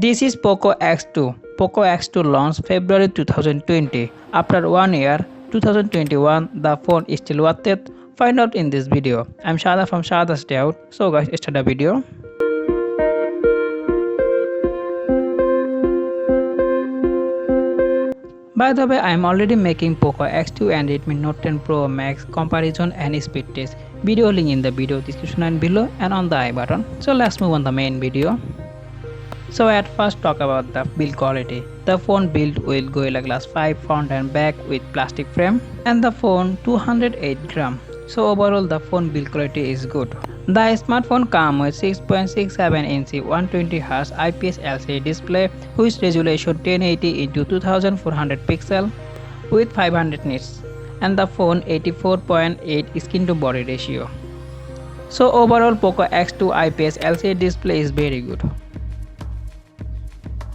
This is Poco X2. Poco X2 launched February 2020. After 1 year, 2021, the phone is still worth it. Find out in this video. I'm Shada from SHADAT'S Dayout. So guys, start the video. By the way, I am already making Poco X2 and Redmi Note 10 Pro Max comparison and speed test. Video link in the video description and below and on the I button. So let's move on the main video. So at first talk about the build quality. The phone built with Gorilla Glass 5 front and back with plastic frame and the phone 208 gram. So overall the phone build quality is good. The smartphone comes with 6.67-inch 120Hz IPS LCD display with resolution 1080 into 2400 pixel with 500 nits and the phone 84.8 skin to body ratio. So overall Poco X2 IPS LCD display is very good.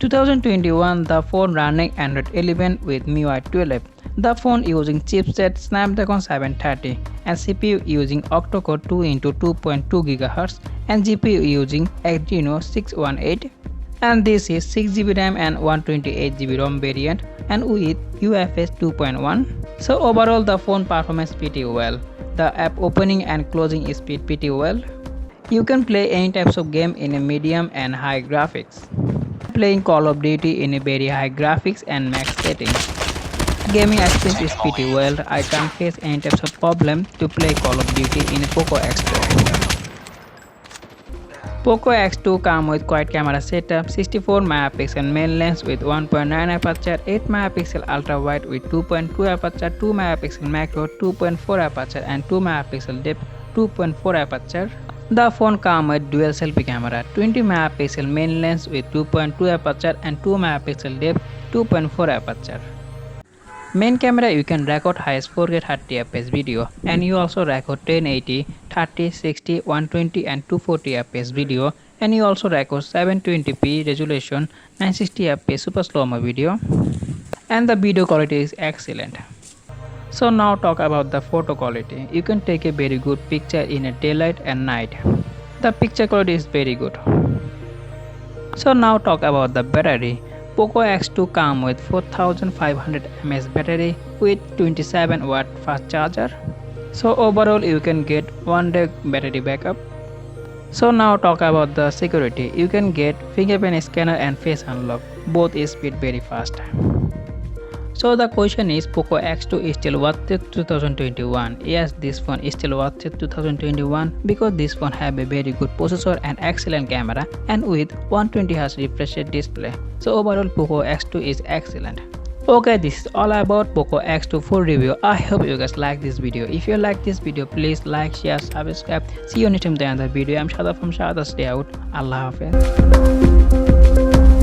2021 the phone running Android 11 with MIUI 12. The phone using chipset Snapdragon 730 and CPU using octa-core 2 into 2.2 GHz and GPU using Adreno 618 and this is 6GB RAM and 128GB ROM variant and with UFS 2.1. So overall the phone performance pretty well. The app opening and closing speed pretty well. You can play any types of game in a medium and high graphics. Playing Call of Duty in a very high graphics and max settings. Gaming experience is pretty well. I can't face any types of problem to play Call of Duty in a Poco X2. Poco X2 comes with quad camera setup, 64 megapixel main lens with 1.9 aperture, 8 megapixel ultra wide with 2.2 aperture, 2 megapixel macro, 2.4 aperture and 2 megapixel depth, 2.4 aperture. The phone comes with dual selfie camera, 20 megapixel main lens with 2.2 aperture and 2 megapixel depth, 2.4 aperture. Main camera you can record highest 4K 30fps video and you also record 1080, 30, 60, 120 and 240fps video and you also record 720p resolution 960fps super slow-mo video and the video quality is excellent. So now talk about the photo quality. You can take a very good picture in a daylight and night. The picture quality is very good. So now talk about the battery. Poco X2 comes with 4500 mAh battery with 27 watt fast charger. So overall you can get 1 day battery backup. So now talk about the security. You can get fingerprint scanner and face unlock. Both is speed very fast. So the question is, Poco X2 is still worth it 2021? Yes, this phone is still worth it 2021 because this phone have a very good processor and excellent camera and with 120Hz refresh rate display. So overall Poco X2 is excellent. Okay, this is all about Poco X2 full review. I hope you guys like this video. If you like this video, please like, share, subscribe. See you next time in the video. I'm Shada from SHADAT'S Dayout. Allah Hafiz.